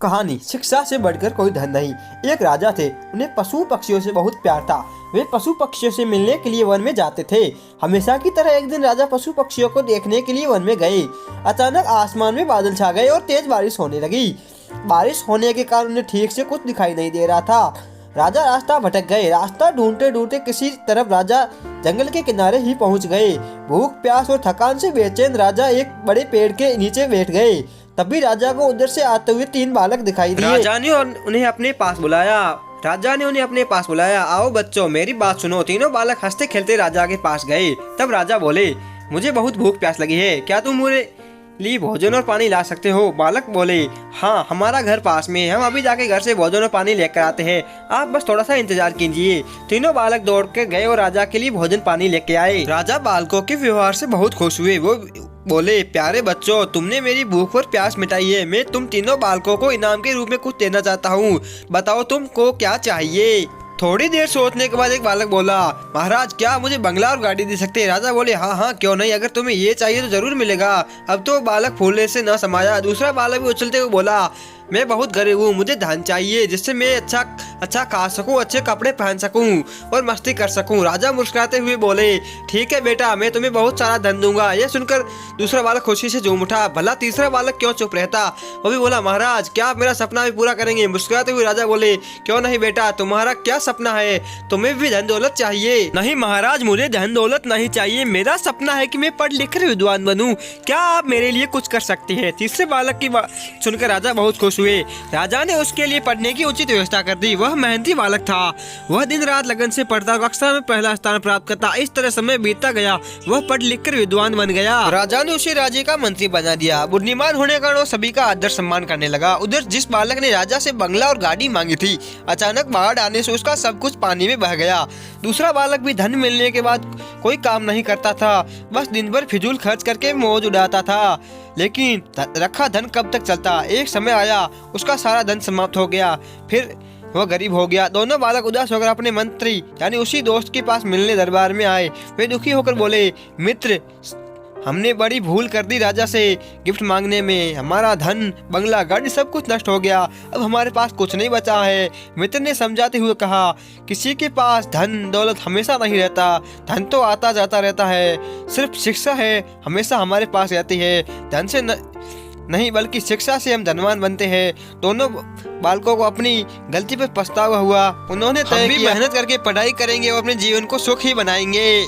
कहानी शिक्षा से बढ़कर कोई धन नहीं। एक राजा थे, उन्हें पशु पक्षियों से बहुत प्यार था। वे पशु पक्षियों से मिलने के लिए वन में जाते थे। हमेशा की तरह एक दिन राजा पशु पक्षियों को देखने के लिए वन में गए। अचानक आसमान में बादल छा गए और तेज बारिश होने लगी। बारिश होने के कारण उन्हें ठीक से कुछ दिखाई नहीं दे रहा था। राजा रास्ता भटक गए। रास्ता ढूंढते ढूंढते किसी तरफ राजा जंगल के किनारे ही पहुंच गए। भूख प्यास और थकान से बेचैन राजा एक बड़े पेड़ के नीचे बैठ गए। तभी राजा को उधर से आते हुए 3 बालक दिखाई दिए। राजा ने उन्हें अपने पास बुलाया। आओ बच्चों, मेरी बात सुनो। तीनों बालक हंसते खेलते राजा के पास गए। तब राजा बोले, मुझे बहुत भूख प्यास लगी है, क्या तुम मेरे लिए भोजन और पानी ला सकते हो? बालक बोले, हाँ, हमारा घर पास में है, हम अभी जाके घर से भोजन और पानी लेकर आते हैं, आप बस थोड़ा सा इंतजार कीजिए। तीनों बालक दौड़ के गए और राजा के लिए भोजन पानी लेके आए। राजा बालकों के व्यवहार से बहुत खुश हुए। वो बोले, प्यारे बच्चों, तुमने मेरी भूख और प्यास मिटाई है। मैं तुम तीनों बालकों को इनाम के रूप में कुछ देना चाहता हूँ। बताओ तुमको क्या चाहिए? थोड़ी देर सोचने के बाद एक बालक बोला, महाराज, क्या मुझे बंगला और गाड़ी दे सकते हैं? राजा बोले, हाँ हाँ, क्यों नहीं, अगर तुम्हें ये चाहिए तो जरूर मिलेगा। अब तो बालक फूलने से न समाया। दूसरा बालक भी उछलते हुए बोला, मैं बहुत गरीब हूँ, मुझे धन चाहिए जिससे मैं अच्छा खा सकूँ, अच्छे कपड़े पहन सकूँ और मस्ती कर सकूँ। राजा मुस्कुराते हुए बोले, ठीक है बेटा, मैं तुम्हें बहुत सारा धन दूंगा। यह सुनकर दूसरा बालक खुशी से झूम उठा। भला तीसरा बालक क्यों चुप रहता? वो भी बोला, महाराज, क्या आप मेरा सपना भी पूरा करेंगे? मुस्कुराते हुए राजा बोले, क्यों नहीं बेटा, तुम्हारा क्या सपना है? तुम्हें भी धन दौलत चाहिए? नहीं महाराज, मुझे धन दौलत नहीं चाहिए, मेरा सपना है कि मैं पढ़ लिख कर विद्वान बनूं। क्या आप मेरे लिए कुछ कर सकते हैं? तीसरे बालक की बात सुनकर राजा बहुत खुश हुए। राजा ने उसके लिए पढ़ने की उचित व्यवस्था कर दी। वह मेहनती बालक था। वह दिन रात लगन से पढ़ता, कक्षा में पहला स्थान प्राप्त करता। इस तरह समय बीतता गया। वह पढ़ लिख कर विद्वान बन गया। राजा ने उसे राज्य का मंत्री बना दिया। बुद्धिमान होने के कारण वो सभी का आदर सम्मान करने लगा। उधर जिस बालक ने राजा से बंगला और गाड़ी मांगी थी, अचानक बाढ़ आने से उसका सब कुछ पानी में बह गया। दूसरा बालक भी धन मिलने के बाद कोई काम नहीं करता था, बस दिन भर फिजूल खर्च करके मौज उड़ाता था। लेकिन रखा धन कब तक चलता? एक समय आया, उसका सारा धन समाप्त हो गया, फिर वह गरीब हो गया। दोनों बालक उदास होकर अपने मंत्री यानी उसी दोस्त के पास मिलने दरबार में आए। वे दुखी होकर बोले, मित्र, हमने बड़ी भूल कर दी। राजा से गिफ्ट मांगने में हमारा धन, बंगला, गाड़ी सब कुछ नष्ट हो गया। अब हमारे पास कुछ नहीं बचा है। मित्र ने समझाते हुए कहा, किसी के पास धन दौलत हमेशा नहीं रहता। धन तो आता जाता रहता है, सिर्फ शिक्षा है हमेशा हमारे पास रहती है। धन से नहीं बल्कि शिक्षा से हम धनवान बनते हैं। दोनों बालकों को अपनी गलती पर पछतावा हुआ। उन्होंने तय किया, मेहनत करके पढ़ाई करेंगे और अपने जीवन को सुख ही बनाएंगे।